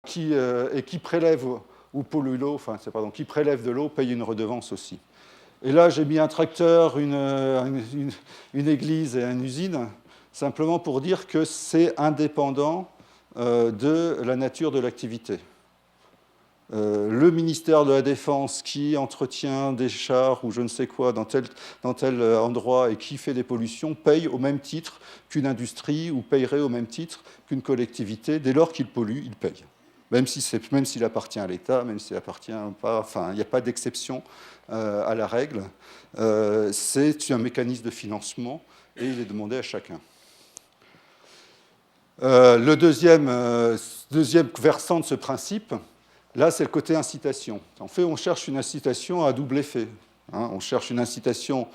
qui prélève ou pollue l'eau, qui prélève de l'eau, paye une redevance aussi. Et là, j'ai mis un tracteur, une église et une usine, simplement pour dire que c'est indépendant de la nature de l'activité. Le ministère de la Défense qui entretient des chars ou je ne sais quoi dans tel endroit et qui fait des pollutions paye au même titre qu'une industrie ou payerait au même titre qu'une collectivité. Dès lors qu'il pollue, il paye. Même s'il appartient à l'État, même s'il appartient pas, enfin, il n'y a pas d'exception à la règle. C'est un mécanisme de financement et il est demandé à chacun. Le deuxième versant de ce principe, là, c'est le côté incitation. En fait, on cherche une incitation à double effet. On cherche une incitation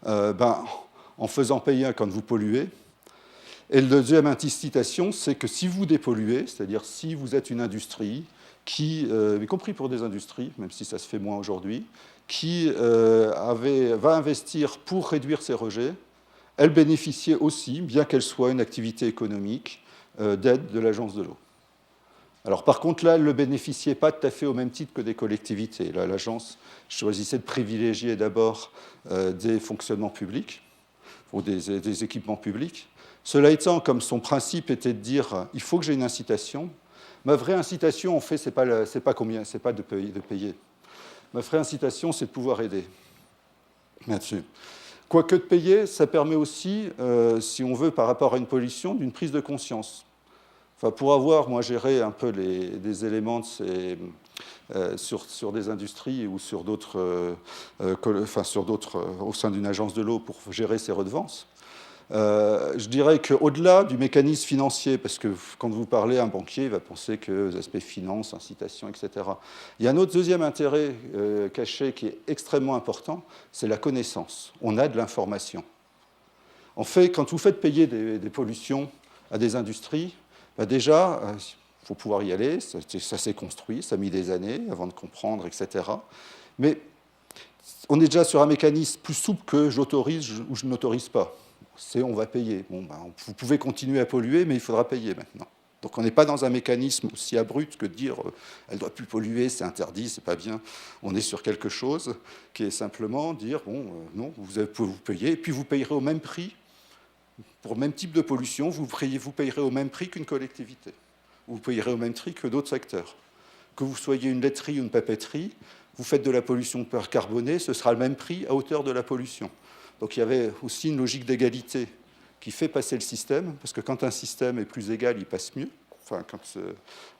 en faisant payer quand vous polluez. Et la deuxième incitation, c'est que si vous dépolluez, c'est-à-dire si vous êtes une industrie, y compris pour des industries, même si ça se fait moins aujourd'hui, qui va investir pour réduire ses rejets, elle bénéficiait aussi, bien qu'elle soit une activité économique, d'aide de l'Agence de l'eau. Alors par contre, là, elle ne bénéficiait pas tout à fait au même titre que des collectivités. Là, l'agence choisissait de privilégier d'abord des fonctionnements publics ou des équipements publics. Cela étant, comme son principe était de dire « il faut que j'ai une incitation », ma vraie incitation, en fait, ce n'est pas de payer. Ma vraie incitation, c'est de pouvoir aider là-dessus. Quoique de payer, ça permet aussi, si on veut, par rapport à une pollution, d'une prise de conscience. Enfin, pour avoir, moi, géré un peu des éléments sur des industries ou sur d'autres, au sein d'une agence de l'eau pour gérer ces redevances, je dirais qu'au-delà du mécanisme financier, parce que quand vous parlez à un banquier, il va penser que les aspects finance, incitation, etc. Il y a un autre deuxième intérêt caché qui est extrêmement important, c'est la connaissance. On a de l'information. En fait, quand vous faites payer des pollutions à des industries, déjà, il faut pouvoir y aller, ça s'est construit, ça a mis des années avant de comprendre, etc. Mais on est déjà sur un mécanisme plus souple que j'autorise ou je n'autorise pas. C'est on va payer. Vous pouvez continuer à polluer, mais il faudra payer maintenant. Donc on n'est pas dans un mécanisme aussi abrupt que de dire elle ne doit plus polluer, c'est interdit, c'est pas bien. On est sur quelque chose qui est simplement dire non, vous payez, et puis vous payerez au même prix. Pour le même type de pollution, vous payerez au même prix qu'une collectivité. Vous payerez au même prix que d'autres secteurs. Que vous soyez une laiterie ou une papeterie, vous faites de la pollution percarbonée, ce sera le même prix à hauteur de la pollution. Donc il y avait aussi une logique d'égalité qui fait passer le système, parce que quand un système est plus égal, il passe mieux,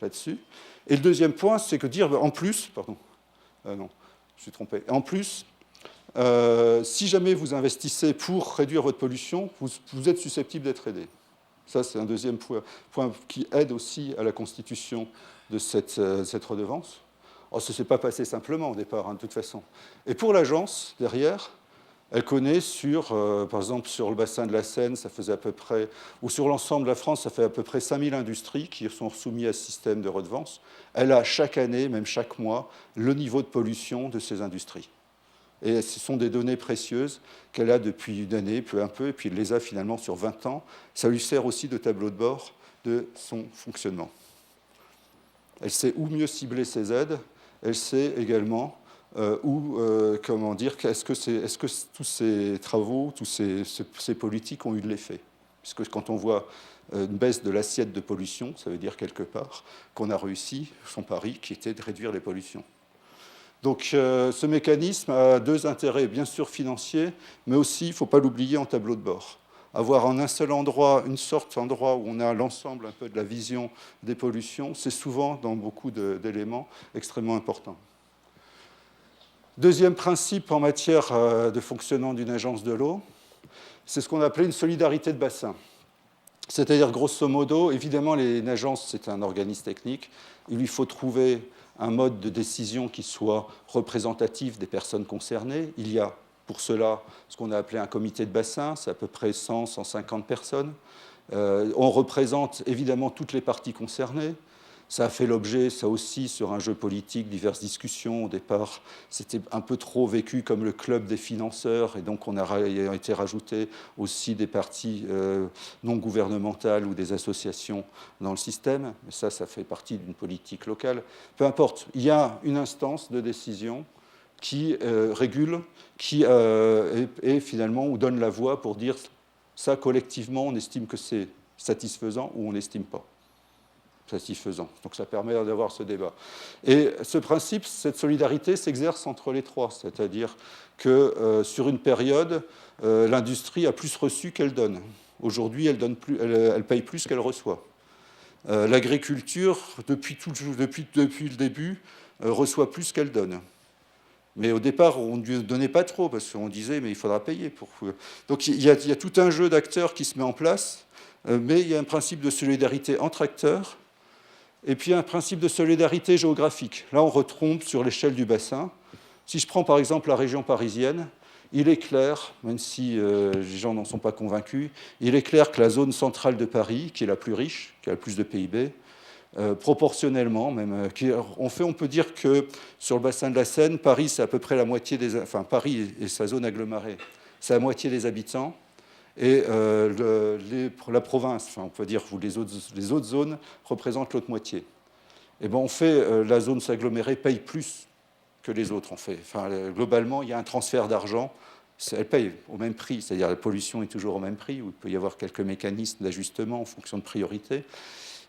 là-dessus. Et le deuxième point, c'est que dire, en plus, non, je suis trompé, en plus, si jamais vous investissez pour réduire votre pollution, vous êtes susceptible d'être aidé. Ça, c'est un deuxième point qui aide aussi à la constitution de cette redevance. Oh, ça ne s'est pas passé simplement au départ, de toute façon. Et pour l'agence, derrière, elle connaît par exemple, sur le bassin de la Seine, ça faisait à peu près, ou sur l'ensemble de la France, ça fait à peu près 5000 industries qui sont soumises à ce système de redevance. Elle a chaque année, même chaque mois, le niveau de pollution de ces industries. Et ce sont des données précieuses qu'elle a depuis une année, peu à peu, et puis elle les a finalement sur 20 ans. Ça lui sert aussi de tableau de bord de son fonctionnement. Elle sait où mieux cibler ses aides, elle sait également est-ce que tous ces travaux, toutes ces politiques ont eu de l'effet. Puisque quand on voit une baisse de l'assiette de pollution, ça veut dire quelque part qu'on a réussi son pari qui était de réduire les pollutions. Donc ce mécanisme a deux intérêts, bien sûr financiers, mais aussi, il ne faut pas l'oublier, en tableau de bord. Avoir en un seul endroit, une sorte d'endroit où on a l'ensemble un peu de la vision des pollutions, c'est souvent, dans beaucoup d'éléments, extrêmement important. Deuxième principe en matière de fonctionnement d'une agence de l'eau, c'est ce qu'on appelait une solidarité de bassin. C'est-à-dire, grosso modo, évidemment, une agence, c'est un organisme technique, il lui faut trouver un mode de décision qui soit représentatif des personnes concernées. Il y a pour cela ce qu'on a appelé un comité de bassin, c'est à peu près 100-150 personnes. On représente évidemment toutes les parties concernées. Ça a fait l'objet, ça aussi, sur un jeu politique, diverses discussions. Au départ, c'était un peu trop vécu comme le club des financeurs, et donc il a été rajouté aussi des parties non gouvernementales ou des associations dans le système. Mais ça fait partie d'une politique locale. Peu importe, il y a une instance de décision qui régule, qui et finalement où donne la voix pour dire ça collectivement, on estime que c'est satisfaisant ou on n'estime pas satisfaisant. Donc ça permet d'avoir ce débat. Et ce principe, cette solidarité s'exerce entre les trois, c'est-à-dire que sur une période, l'industrie a plus reçu qu'elle donne. Aujourd'hui, elle paye plus qu'elle reçoit. L'agriculture, depuis le début, reçoit plus qu'elle donne. Mais au départ, on ne donnait pas trop, parce qu'on disait, mais il faudra payer. Donc il y a tout un jeu d'acteurs qui se met en place, mais il y a un principe de solidarité entre acteurs, et puis un principe de solidarité géographique. Là, on retombe sur l'échelle du bassin. Si je prends par exemple la région parisienne, il est clair, même si les gens n'en sont pas convaincus, il est clair que la zone centrale de Paris, qui est la plus riche, qui a le plus de PIB, proportionnellement même, on peut dire que sur le bassin de la Seine, Paris, c'est à peu près la moitié Paris et sa zone agglomérée, c'est la moitié des habitants. Et la province, on peut dire, où les autres zones représentent l'autre moitié. Et ben, la zone agglomérée paye plus que les autres, en fait. Globalement, il y a un transfert d'argent, elle paye au même prix, c'est-à-dire la pollution est toujours au même prix, où il peut y avoir quelques mécanismes d'ajustement en fonction de priorité.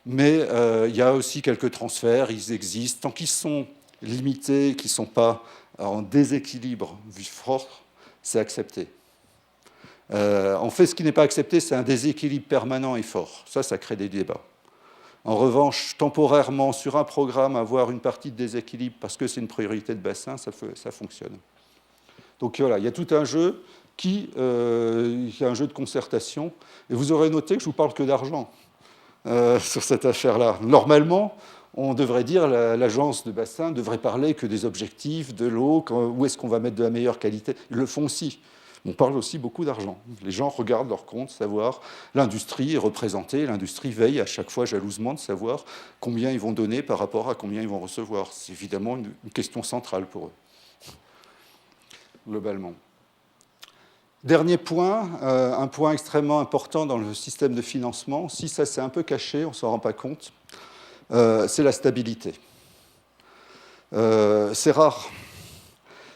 Mais il y a aussi quelques transferts, ils existent. Tant qu'ils sont limités, qu'ils ne sont pas en déséquilibre vu fort, c'est accepté. En fait, ce qui n'est pas accepté, c'est un déséquilibre permanent et fort. Ça crée des débats. En revanche, temporairement, sur un programme, avoir une partie de déséquilibre parce que c'est une priorité de bassin, ça fonctionne. Donc voilà, il y a tout un jeu qui est un jeu de concertation. Et vous aurez noté que je ne vous parle que d'argent sur cette affaire-là. Normalement, on devrait dire, l'agence de bassin devrait parler que des objectifs, de l'eau, où est-ce qu'on va mettre de la meilleure qualité. Ils le font aussi. On parle aussi beaucoup d'argent. Les gens regardent leurs comptes, savoir. L'industrie est représentée, l'industrie veille à chaque fois jalousement de savoir combien ils vont donner par rapport à combien ils vont recevoir. C'est évidemment une question centrale pour eux, globalement. Dernier point, un point extrêmement important dans le système de financement, si ça s'est un peu caché, on ne s'en rend pas compte, c'est la stabilité. C'est rare.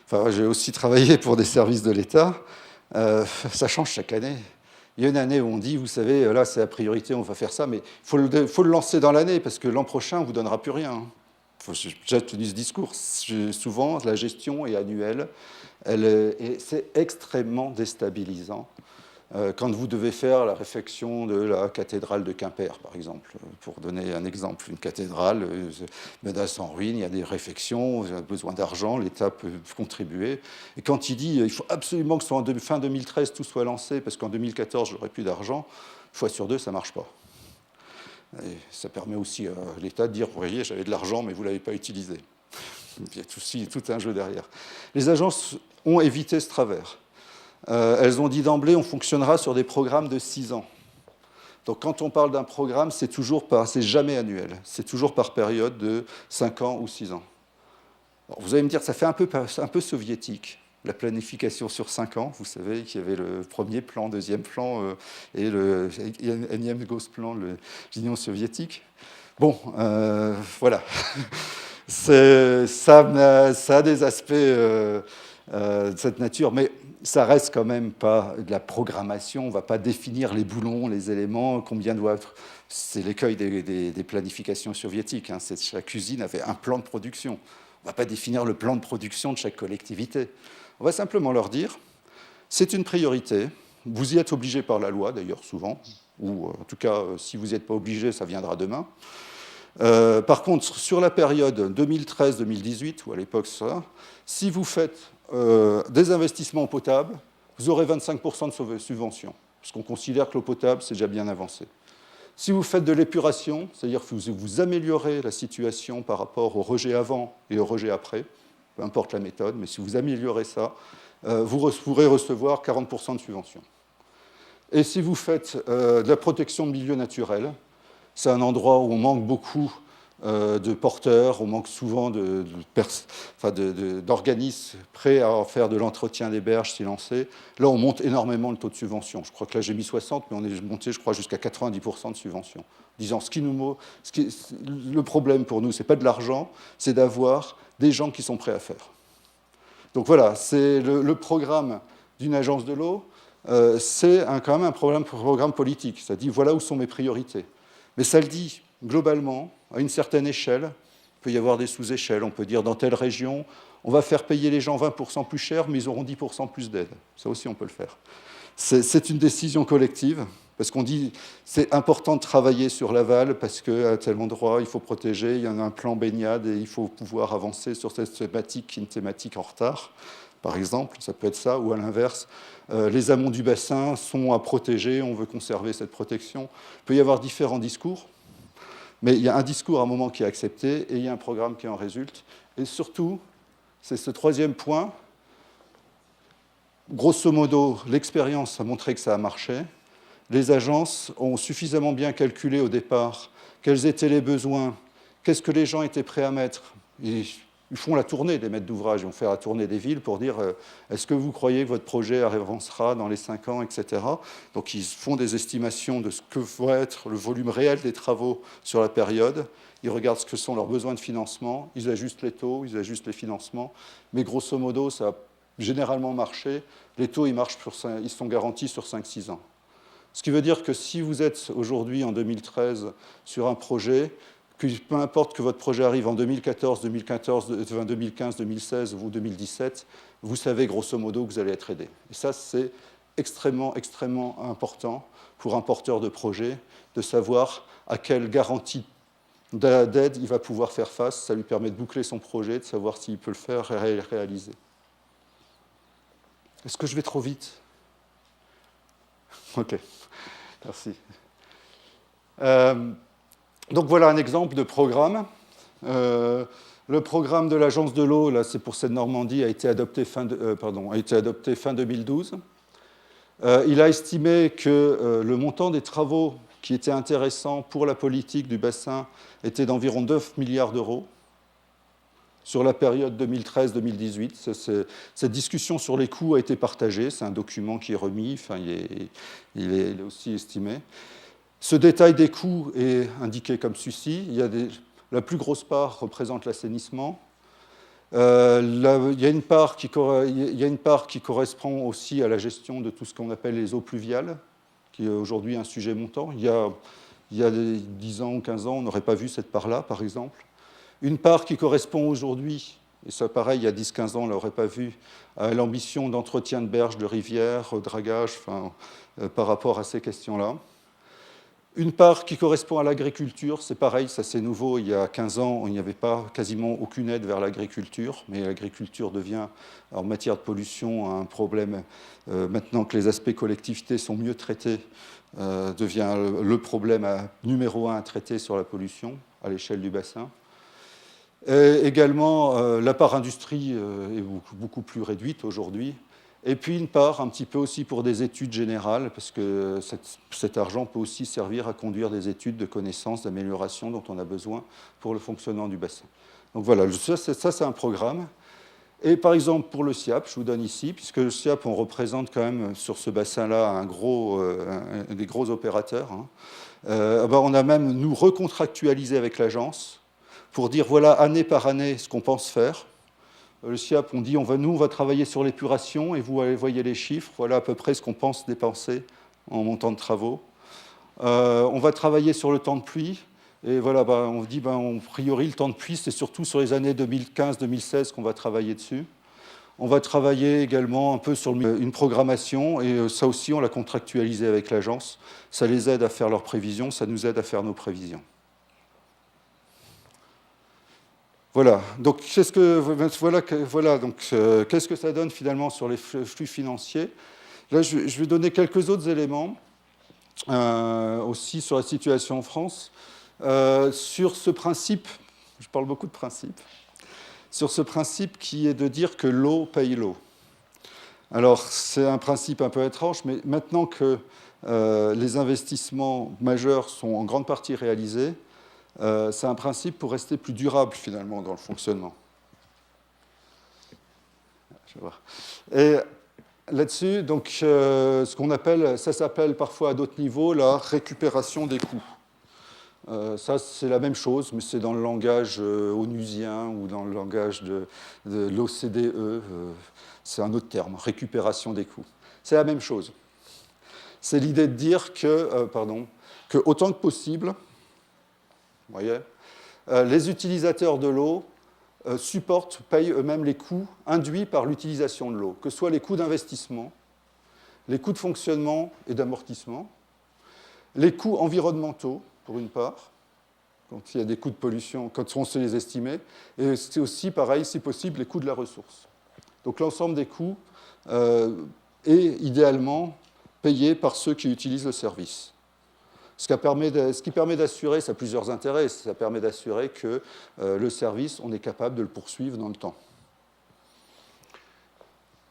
Enfin, j'ai aussi travaillé pour des services de l'État. Ça change chaque année. Il y a une année où on dit, vous savez, là c'est la priorité, on va faire ça, mais il faut le lancer dans l'année, parce que l'an prochain, on ne vous donnera plus rien. J'ai déjà tenu ce discours. Souvent, la gestion est annuelle. Et c'est extrêmement déstabilisant quand vous devez faire la réfection de la cathédrale de Quimper, par exemple. Pour donner un exemple, une cathédrale menace en ruine, il y a des réfections, il y a besoin d'argent, l'État peut contribuer. Et quand il dit il faut absolument que en fin 2013 tout soit lancé, parce qu'en 2014 j'aurai plus d'argent, fois sur deux, ça ne marche pas. Et ça permet aussi à l'État de dire, vous voyez, j'avais de l'argent, mais vous ne l'avez pas utilisé. Il y a aussi tout un jeu derrière. Les agences ont évité ce travers. Elles ont dit d'emblée, on fonctionnera sur des programmes de 6 ans. Donc quand on parle d'un programme, c'est jamais annuel. C'est toujours par période de 5 ans ou 6 ans. Alors, vous allez me dire, ça fait un peu soviétique, la planification sur 5 ans. Vous savez qu'il y avait le premier plan, deuxième plan et le énième Gosplan, l'Union soviétique. Bon, voilà. Ça a des aspects de cette nature, mais ça reste quand même pas de la programmation. On ne va pas définir les boulons, les éléments, combien doit être. C'est l'écueil des planifications soviétiques. Hein. Chaque usine avait un plan de production. On ne va pas définir le plan de production de chaque collectivité. On va simplement leur dire, c'est une priorité. Vous y êtes obligé par la loi, d'ailleurs, souvent. Ou en tout cas, si vous n'y êtes pas obligé, ça viendra demain. Par contre, sur la période 2013-2018, ou à l'époque ça, si vous faites des investissements en potable, vous aurez 25% de subvention, parce qu'on considère que l'eau potable, c'est déjà bien avancé. Si vous faites de l'épuration, c'est-à-dire que vous améliorez la situation par rapport au rejet avant et au rejet après, peu importe la méthode, mais si vous améliorez ça, vous pourrez recevoir 40% de subvention. Et si vous faites de la protection de milieux naturels, c'est un endroit où on manque beaucoup de porteurs, on manque souvent d'organismes prêts à faire de l'entretien des berges si lancé. Là, on monte énormément le taux de subvention. Je crois que là, j'ai mis 60, mais on est monté, je crois, jusqu'à 90% de subvention. Disant, le problème pour nous, ce n'est pas de l'argent, c'est d'avoir des gens qui sont prêts à faire. Donc voilà, c'est le programme d'une agence de l'eau, c'est quand même un programme politique. Ça dit, voilà où sont mes priorités. Mais ça le dit globalement, à une certaine échelle. Il peut y avoir des sous-échelles. On peut dire, dans telle région, on va faire payer les gens 20% plus cher, mais ils auront 10% plus d'aide. Ça aussi, on peut le faire. C'est une décision collective, parce qu'on dit, c'est important de travailler sur l'aval, parce qu'à tel endroit, il faut protéger, il y en a un plan baignade, et il faut pouvoir avancer sur cette thématique qui est une thématique en retard. Par exemple, ça peut être ça, ou à l'inverse, les amont du bassin sont à protéger, on veut conserver cette protection. Il peut y avoir différents discours, mais il y a un discours à un moment qui est accepté, et il y a un programme qui en résulte. Et surtout, c'est ce troisième point, grosso modo, l'expérience a montré que ça a marché. Les agences ont suffisamment bien calculé au départ quels étaient les besoins, qu'est-ce que les gens étaient prêts à mettre. Ils font la tournée des maîtres d'ouvrage, ils vont faire la tournée des villes pour dire est-ce que vous croyez que votre projet avancera dans les 5 ans, etc. Donc ils font des estimations de ce que va être le volume réel des travaux sur la période. Ils regardent ce que sont leurs besoins de financement, ils ajustent les taux, ils ajustent les financements. Mais grosso modo, ça a généralement marché. Les taux, ils sont garantis sur 5-6 ans. Ce qui veut dire que si vous êtes aujourd'hui, en 2013, sur un projet, peu importe que votre projet arrive en 2014, 2015, 2016 ou 2017, vous savez grosso modo que vous allez être aidé. Et ça, c'est extrêmement, extrêmement important pour un porteur de projet de savoir à quelle garantie d'aide il va pouvoir faire face. Ça lui permet de boucler son projet, de savoir s'il peut le faire et le réaliser. Est-ce que je vais trop vite? Ok, merci. Donc voilà un exemple de programme. Le programme de l'Agence de l'eau, là c'est pour Seine-Normandie, a été adopté fin 2012. Il a estimé que le montant des travaux qui étaient intéressants pour la politique du bassin était d'environ 9 milliards d'euros sur la période 2013-2018. Cette discussion sur les coûts a été partagée, c'est un document qui est remis, enfin, il est aussi estimé. Ce détail des coûts est indiqué comme ceci. La plus grosse part représente l'assainissement. Il y a une part qui correspond aussi à la gestion de tout ce qu'on appelle les eaux pluviales, qui est aujourd'hui un sujet montant. Il y a 10 ans ou 15 ans, on n'aurait pas vu cette part-là, par exemple. Une part qui correspond aujourd'hui, et ça pareil, il y a 10-15 ans, on ne l'aurait pas vu, à l'ambition d'entretien de berges, de rivières, dragage, par rapport à ces questions-là. Une part qui correspond à l'agriculture, c'est pareil, ça c'est nouveau, il y a 15 ans, il n'y avait pas quasiment aucune aide vers l'agriculture, mais l'agriculture devient, en matière de pollution, un problème, maintenant que les aspects collectivités sont mieux traités, devient le problème numéro 1 à traiter sur la pollution à l'échelle du bassin. Et également, la part industrie est beaucoup plus réduite aujourd'hui. Et puis une part, un petit peu aussi pour des études générales, parce que cet argent peut aussi servir à conduire des études de connaissances, d'amélioration dont on a besoin pour le fonctionnement du bassin. Donc voilà, ça c'est un programme. Et par exemple, pour le SIAP, je vous donne ici, puisque le SIAP, on représente quand même sur ce bassin-là un des gros opérateurs. On a même, nous, recontractualisé avec l'agence pour dire, voilà, année par année, ce qu'on pense faire. Le SIAP, on dit, on va travailler sur l'épuration, et vous voyez les chiffres, voilà à peu près ce qu'on pense dépenser en montant de travaux. On va travailler sur le temps de pluie, et voilà, on dit, a priori, le temps de pluie, c'est surtout sur les années 2015-2016 qu'on va travailler dessus. On va travailler également un peu sur une programmation, et ça aussi, on l'a contractualisé avec l'agence. Ça les aide à faire leurs prévisions, ça nous aide à faire nos prévisions. Voilà, donc qu'est-ce que ça donne finalement sur les flux financiers? Là, je vais donner quelques autres éléments, aussi sur la situation en France. Sur ce principe, je parle beaucoup de principe, sur ce principe qui est de dire que l'eau paye l'eau. Alors, c'est un principe un peu étrange, mais maintenant que les investissements majeurs sont en grande partie réalisés, C'est un principe pour rester plus durable, finalement, dans le fonctionnement. Je vais voir. Et là-dessus, donc, ce qu'on appelle, ça s'appelle parfois à d'autres niveaux la récupération des coûts. Ça, c'est la même chose, mais c'est dans le langage onusien ou dans le langage de l'OCDE. C'est un autre terme, récupération des coûts. C'est la même chose. C'est l'idée de dire que autant que possible, vous voyez, les utilisateurs de l'eau payent eux-mêmes les coûts induits par l'utilisation de l'eau, que ce soit les coûts d'investissement, les coûts de fonctionnement et d'amortissement, les coûts environnementaux, pour une part, quand il y a des coûts de pollution, quand on sait les estimer, et c'est aussi, pareil, si possible, les coûts de la ressource. Donc l'ensemble des coûts est idéalement payé par ceux qui utilisent le service. Ce qui permet d'assurer, ça a plusieurs intérêts, ça permet d'assurer que le service, on est capable de le poursuivre dans le temps.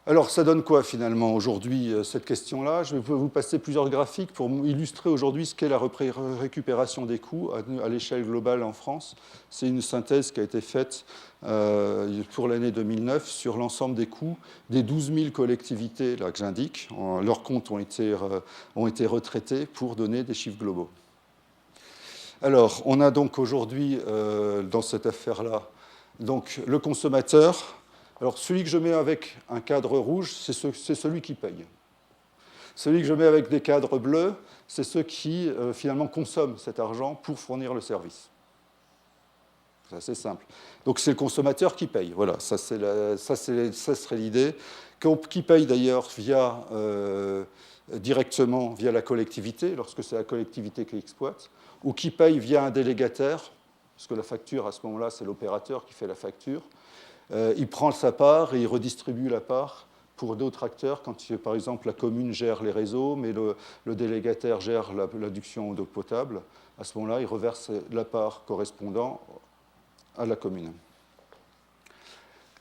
Alors, ça donne quoi finalement aujourd'hui, cette question-là? Je vais vous passer plusieurs graphiques pour illustrer aujourd'hui ce qu'est la récupération des coûts à l'échelle globale en France. C'est une synthèse qui a été faite pour l'année 2009 sur l'ensemble des coûts des 12 000 collectivités là, que j'indique. Leurs comptes ont été retraités pour donner des chiffres globaux. Alors, on a donc aujourd'hui, dans cette affaire-là, donc, le consommateur. Alors, celui que je mets avec un cadre rouge, c'est celui qui paye. Celui que je mets avec des cadres bleus, c'est ceux qui, finalement, consomment cet argent pour fournir le service. C'est assez simple. Donc, c'est le consommateur qui paye. Voilà, ça serait l'idée. Qui paye, d'ailleurs, directement via la collectivité, lorsque c'est la collectivité qui exploite, ou qui paye via un délégataire, parce que la facture, à ce moment-là, c'est l'opérateur qui fait la facture. Il prend sa part et il redistribue la part pour d'autres acteurs, quand, par exemple, la commune gère les réseaux, mais le délégataire gère l'adduction d'eau potable. À ce moment-là, il reverse la part correspondant à la commune.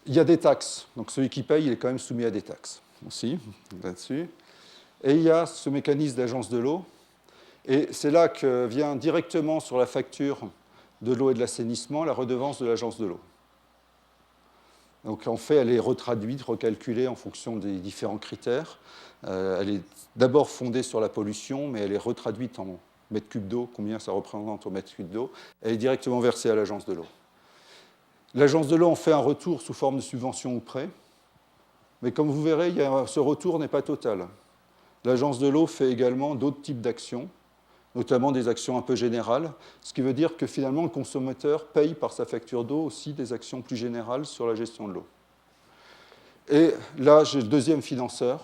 Il y a des taxes. Donc celui qui paye, il est quand même soumis à des taxes aussi, là-dessus. Et il y a ce mécanisme d'agence de l'eau. Et c'est là que vient directement sur la facture de l'eau et de l'assainissement la redevance de l'agence de l'eau. Donc en fait, elle est retraduite, recalculée en fonction des différents critères. Elle est d'abord fondée sur la pollution, mais elle est retraduite en mètres cubes d'eau, combien ça représente au mètre cube d'eau. Elle est directement versée à l'agence de l'eau. L'agence de l'eau en fait un retour sous forme de subvention ou prêt, mais comme vous verrez, ce retour n'est pas total. L'agence de l'eau fait également d'autres types d'actions, notamment des actions un peu générales, ce qui veut dire que finalement le consommateur paye par sa facture d'eau aussi des actions plus générales sur la gestion de l'eau. Et là, j'ai le deuxième financeur,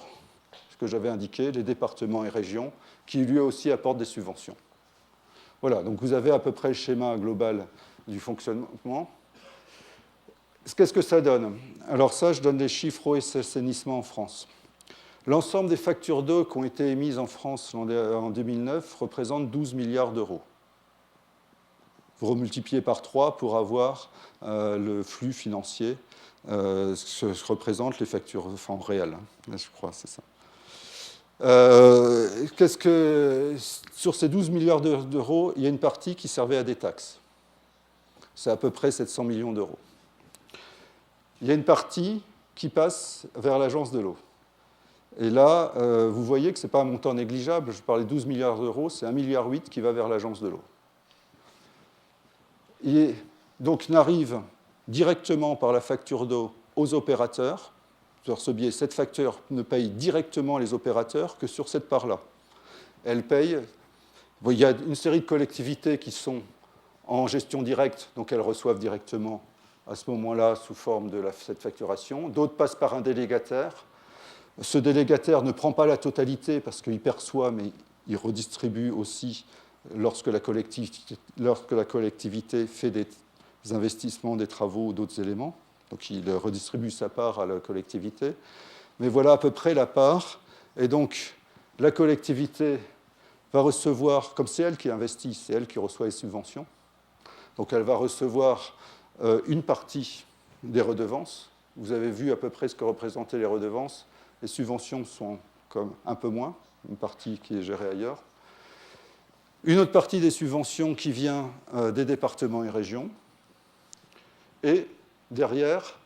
ce que j'avais indiqué, les départements et régions, qui lui aussi apportent des subventions. Voilà, donc vous avez à peu près le schéma global du fonctionnement. Qu'est-ce que ça donne? Alors ça, je donne les chiffres eau et assainissement en France. L'ensemble des factures d'eau qui ont été émises en France en 2009 représente 12 milliards d'euros. Vous remultipliez par 3 pour avoir le flux financier, ce que représentent les factures en réel. Je crois, c'est ça. Sur ces 12 milliards d'euros, il y a une partie qui servait à des taxes. C'est à peu près 700 millions d'euros. Il y a une partie qui passe vers l'agence de l'eau. Et là, vous voyez que ce n'est pas un montant négligeable. Je parlais de 12 milliards d'euros, c'est 1,8 milliard qui va vers l'agence de l'eau. Et donc, n'arrive directement par la facture d'eau aux opérateurs. Sur ce biais, cette facture ne paye directement les opérateurs que sur cette part-là. Elle paye. Bon, il y a une série de collectivités qui sont en gestion directe, donc elles reçoivent directement à ce moment-là sous forme de cette facturation. D'autres passent par un délégataire. Ce délégataire ne prend pas la totalité parce qu'il perçoit, mais il redistribue aussi lorsque la collectivité fait des investissements, des travaux ou d'autres éléments. Donc il redistribue sa part à la collectivité. Mais voilà à peu près la part. Et donc la collectivité va recevoir, comme c'est elle qui investit, c'est elle qui reçoit les subventions. Donc elle va recevoir une partie des redevances. Vous avez vu à peu près ce que représentaient les redevances. Les subventions sont comme un peu moins, une partie qui est gérée ailleurs. Une autre partie des subventions qui vient des départements et régions. Et derrière,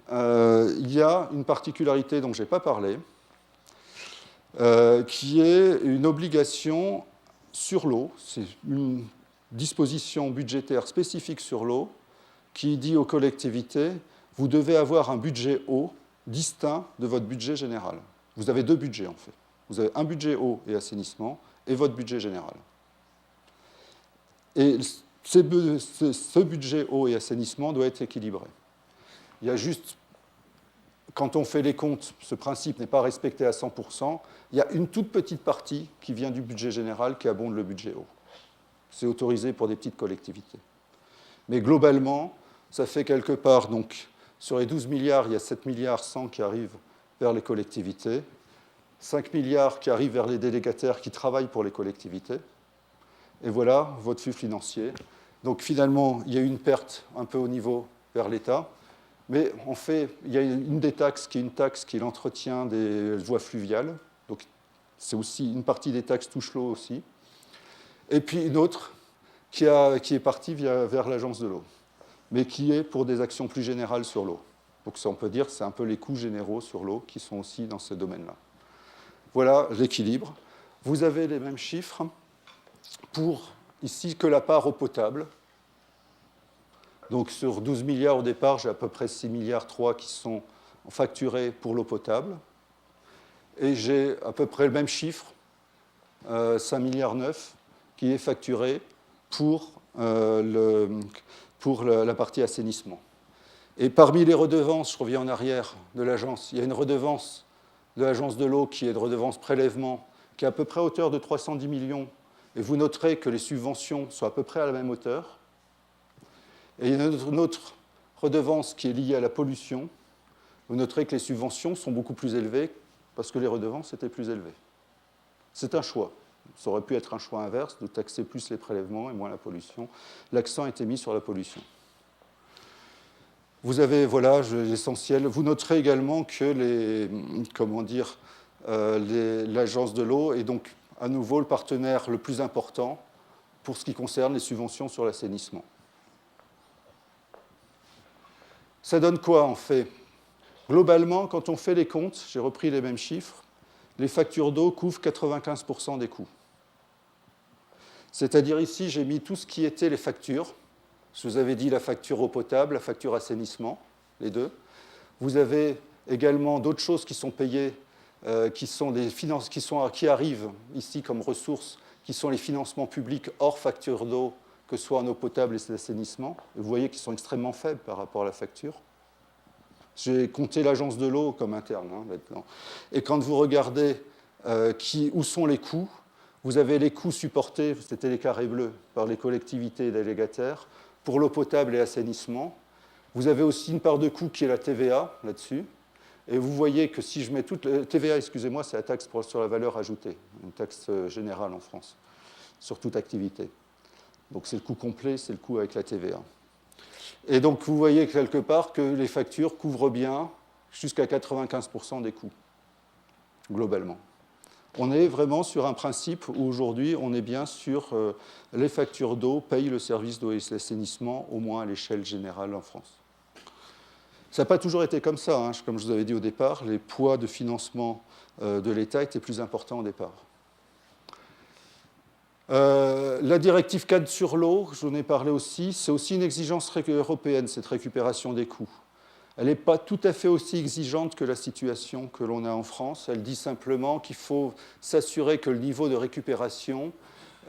il y a une particularité dont je n'ai pas parlé, qui est une obligation sur l'eau. C'est une disposition budgétaire spécifique sur l'eau qui dit aux collectivités, vous devez avoir un budget eau distinct de votre budget général. Vous avez deux budgets en fait. Vous avez un budget eau et assainissement et votre budget général. Et ce budget eau et assainissement doit être équilibré. Il y a juste, quand on fait les comptes, ce principe n'est pas respecté à 100%, il y a une toute petite partie qui vient du budget général qui abonde le budget eau. C'est autorisé pour des petites collectivités. Mais globalement, ça fait quelque part, donc, sur les 12 milliards, il y a 7 milliards 100 qui arrivent vers les collectivités, 5 milliards qui arrivent vers les délégataires qui travaillent pour les collectivités. Et voilà votre flux financier. Donc finalement, il y a une perte un peu au niveau vers l'État, mais en fait, il y a une des taxes qui est une taxe qui est l'entretien des voies fluviales. Donc c'est aussi une partie des taxes touche l'eau aussi. Et puis une autre qui est partie vers l'agence de l'eau, mais qui est pour des actions plus générales sur l'eau. Donc ça, on peut dire que c'est un peu les coûts généraux sur l'eau qui sont aussi dans ce domaine-là. Voilà l'équilibre. Vous avez les mêmes chiffres pour ici que la part eau potable. Donc sur 12 milliards au départ, j'ai à peu près 6 milliards 3 qui sont facturés pour l'eau potable. Et j'ai à peu près le même chiffre, 5 milliards 9, qui est facturé pour la partie assainissement. Et parmi les redevances, je reviens en arrière de l'agence, il y a une redevance de l'agence de l'eau qui est de redevance prélèvement, qui est à peu près à hauteur de 310 millions. Et vous noterez que les subventions sont à peu près à la même hauteur. Et il y a une autre redevance qui est liée à la pollution. Vous noterez que les subventions sont beaucoup plus élevées parce que les redevances étaient plus élevées. C'est un choix. Ça aurait pu être un choix inverse, de taxer plus les prélèvements et moins la pollution. L'accent a été mis sur la pollution. Vous avez, voilà, l'essentiel. Vous noterez également que l'agence de l'eau est donc à nouveau le partenaire le plus important pour ce qui concerne les subventions sur l'assainissement. Ça donne quoi en fait? Globalement, quand on fait les comptes, j'ai repris les mêmes chiffres, les factures d'eau couvrent 95% des coûts. C'est-à-dire ici, j'ai mis tout ce qui était les factures. Je vous avais dit la facture eau potable, la facture assainissement, les deux. Vous avez également d'autres choses qui sont payées, qui arrivent ici comme ressources, qui sont les financements publics hors facture d'eau, que ce soit en eau potable et d'assainissement. Vous voyez qu'ils sont extrêmement faibles par rapport à la facture. J'ai compté l'agence de l'eau comme interne maintenant. Et quand vous regardez où sont les coûts, vous avez les coûts supportés, c'était les carrés bleus, par les collectivités et délégataires, pour l'eau potable et assainissement. Vous avez aussi une part de coût qui est la TVA là-dessus. Et vous voyez que si je mets toute la TVA, excusez-moi, c'est la taxe sur la valeur ajoutée, une taxe générale en France, sur toute activité. Donc c'est le coût complet, c'est le coût avec la TVA. Et donc vous voyez quelque part que les factures couvrent bien jusqu'à 95% des coûts, globalement. On est vraiment sur un principe où aujourd'hui on est bien sur les factures d'eau payent le service d'eau et d'assainissement, au moins à l'échelle générale en France. Ça n'a pas toujours été comme ça, hein. Comme je vous avais dit au départ, les poids de financement de l'État étaient plus importants au départ. La directive cadre sur l'eau, j'en ai parlé aussi, c'est aussi une exigence européenne, cette récupération des coûts. Elle n'est pas tout à fait aussi exigeante que la situation que l'on a en France. Elle dit simplement qu'il faut s'assurer que le niveau de récupération,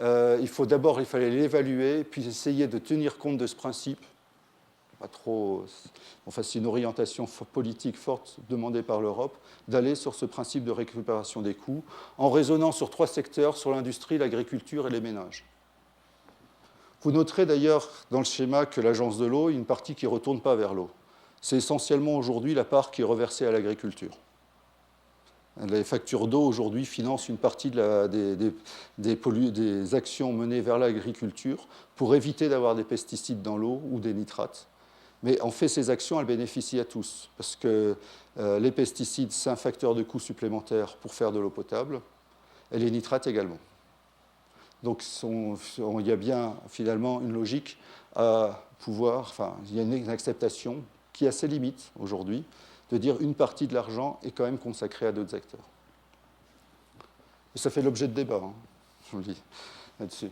il fallait l'évaluer, puis essayer de tenir compte de ce principe. Pas trop, enfin, c'est une orientation politique forte demandée par l'Europe, d'aller sur ce principe de récupération des coûts, en raisonnant sur 3 secteurs, sur l'industrie, l'agriculture et les ménages. Vous noterez d'ailleurs dans le schéma que l'agence de l'eau, il y a une partie qui ne retourne pas vers l'eau. C'est essentiellement aujourd'hui la part qui est reversée à l'agriculture. Les factures d'eau aujourd'hui financent une partie des actions menées vers l'agriculture pour éviter d'avoir des pesticides dans l'eau ou des nitrates. Mais en fait, ces actions, elles bénéficient à tous, parce que les pesticides, c'est un facteur de coût supplémentaire pour faire de l'eau potable, et les nitrates également. Donc il y a bien finalement une logique à pouvoir, enfin il y a une acceptation qui a ses limites aujourd'hui, de dire une partie de l'argent est quand même consacrée à d'autres acteurs. Et ça fait l'objet de débats, hein, je vous le dis, là-dessus.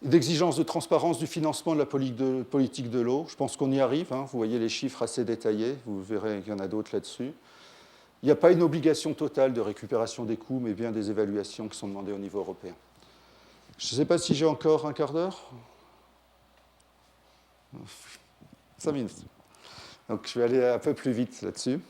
D'exigence de transparence du financement de la politique de l'eau, je pense qu'on y arrive, hein, vous voyez les chiffres assez détaillés, vous verrez qu'il y en a d'autres là-dessus. Il n'y a pas une obligation totale de récupération des coûts, mais bien des évaluations qui sont demandées au niveau européen. Je ne sais pas si j'ai encore un quart d'heure. 5 minutes. Donc je vais aller un peu plus vite là-dessus.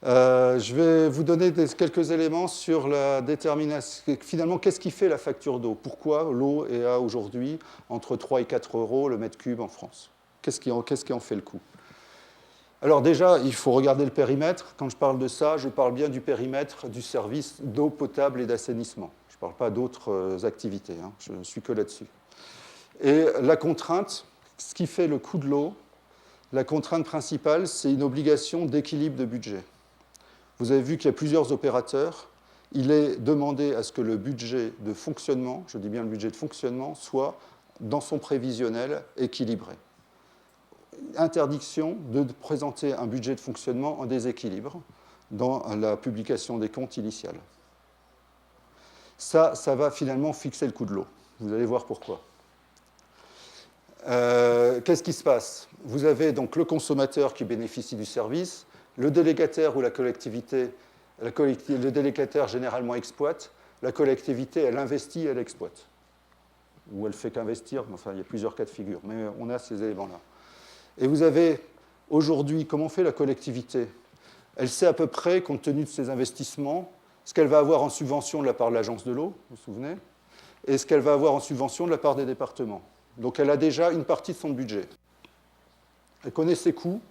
Je vais vous donner quelques éléments sur la détermination. Finalement, qu'est-ce qui fait la facture d'eau? Pourquoi l'eau est à aujourd'hui entre 3 et 4 euros le mètre cube en France? Qu'est-ce qui en fait le coût? Alors déjà, il faut regarder le périmètre. Quand je parle de ça, je parle bien du périmètre du service d'eau potable et d'assainissement. Je ne parle pas d'autres activités, hein. Je ne suis que là-dessus. Et la contrainte, ce qui fait le coût de l'eau, la contrainte principale, c'est une obligation d'équilibre de budget. Vous avez vu qu'il y a plusieurs opérateurs. Il est demandé à ce que le budget de fonctionnement, je dis bien le budget de fonctionnement, soit dans son prévisionnel équilibré. Interdiction de présenter un budget de fonctionnement en déséquilibre dans la publication des comptes initiales. Ça va finalement fixer le coût de l'eau. Vous allez voir pourquoi. Qu'est-ce qui se passe? Vous avez donc le consommateur qui bénéficie du service, le délégataire ou la collectivité, le délégataire généralement exploite, la collectivité, elle investit, elle exploite. Ou elle fait qu'investir, enfin il y a plusieurs cas de figure, mais on a ces éléments-là. Et vous avez aujourd'hui, comment fait la collectivité? Elle sait à peu près, compte tenu de ses investissements, ce qu'elle va avoir en subvention de la part de l'agence de l'eau, vous vous souvenez, et ce qu'elle va avoir en subvention de la part des départements. Donc elle a déjà une partie de son budget. Elle connaît ses coûts,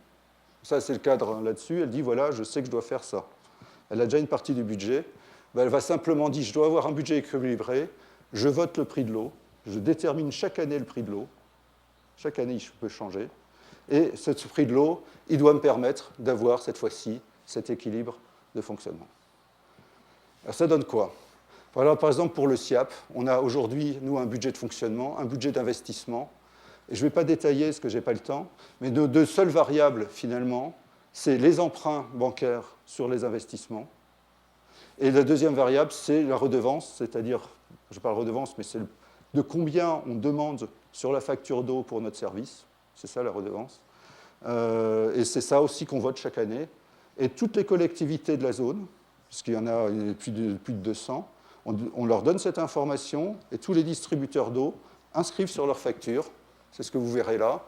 ça c'est le cadre là-dessus, elle dit voilà, je sais que je dois faire ça. Elle a déjà une partie du budget, elle va simplement dire je dois avoir un budget équilibré, je vote le prix de l'eau, je détermine chaque année le prix de l'eau, chaque année je peux changer, et ce prix de l'eau, il doit me permettre d'avoir cette fois-ci cet équilibre de fonctionnement. Alors ça donne quoi? Alors, par exemple, pour le SIAP, on a aujourd'hui, nous, un budget de fonctionnement, un budget d'investissement. Et je ne vais pas détailler parce que je n'ai pas le temps, mais nos deux seules variables, finalement, c'est les emprunts bancaires sur les investissements. Et la deuxième variable, c'est la redevance, c'est-à-dire, je parle redevance, mais c'est de combien on demande sur la facture d'eau pour notre service. C'est ça, la redevance. Et c'est ça aussi qu'on vote chaque année. Et toutes les collectivités de la zone, puisqu'il y en a plus de 200, on leur donne cette information et tous les distributeurs d'eau inscrivent sur leur facture, c'est ce que vous verrez là,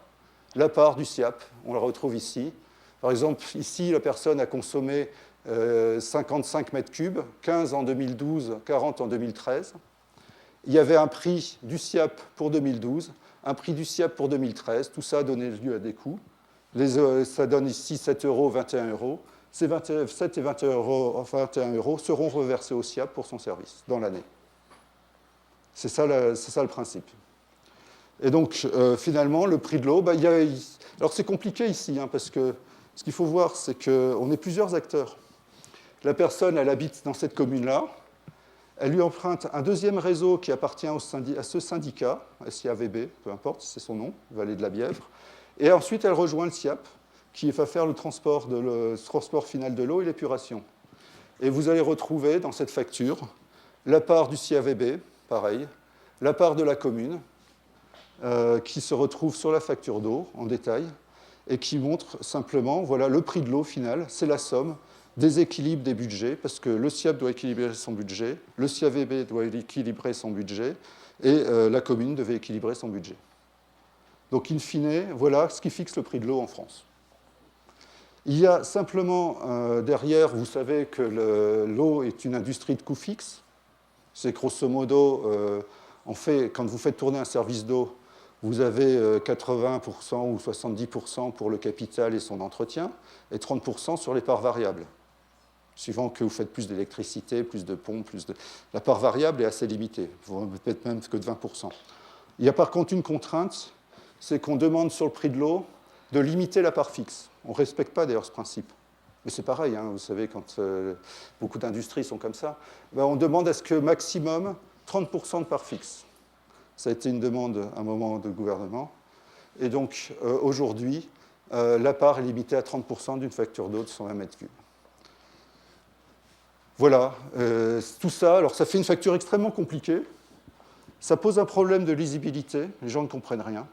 la part du SIAP, on la retrouve ici. Par exemple, ici, la personne a consommé 55 mètres cubes, 15 en 2012, 40 en 2013. Il y avait un prix du SIAP pour 2012, un prix du SIAP pour 2013, tout ça a donné lieu à des coûts. Ça donne ici 7 euros, 21 euros. Ces 7 et 21 euros seront reversés au SIAP pour son service dans l'année. C'est ça le principe. Et donc, finalement, le prix de l'eau, alors c'est compliqué ici, hein, parce que ce qu'il faut voir, c'est qu'on est plusieurs acteurs. La personne, elle habite dans cette commune-là, elle lui emprunte un deuxième réseau qui appartient à ce syndicat, SIAVB, peu importe, c'est son nom, Vallée de la Bièvre, et ensuite elle rejoint le SIAP, qui va faire le transport final de l'eau et l'épuration. Et vous allez retrouver dans cette facture la part du SIAVB, pareil, la part de la commune, qui se retrouve sur la facture d'eau en détail, et qui montre simplement, voilà, le prix de l'eau final, c'est la somme des équilibres des budgets, parce que le SIAP doit équilibrer son budget, le SIAVB doit équilibrer son budget, et la commune devait équilibrer son budget. Donc, in fine, voilà ce qui fixe le prix de l'eau en France. Il y a simplement derrière, vous savez que l'eau est une industrie de coût fixe. C'est grosso modo, quand vous faites tourner un service d'eau, vous avez 80% ou 70% pour le capital et son entretien, et 30% sur les parts variables. Suivant que vous faites plus d'électricité, plus de pompes, la part variable est assez limitée, peut-être même que de 20%. Il y a par contre une contrainte, c'est qu'on demande sur le prix de l'eau de limiter la part fixe. On ne respecte pas d'ailleurs ce principe. Mais c'est pareil, hein, vous savez, quand beaucoup d'industries sont comme ça, on demande à ce que maximum 30% de part fixe. Ça a été une demande à un moment de gouvernement. Et donc, aujourd'hui, la part est limitée à 30% d'une facture d'eau de 120 mètres cubes. Voilà, tout ça. Alors, ça fait une facture extrêmement compliquée. Ça pose un problème de lisibilité. Les gens ne comprennent rien.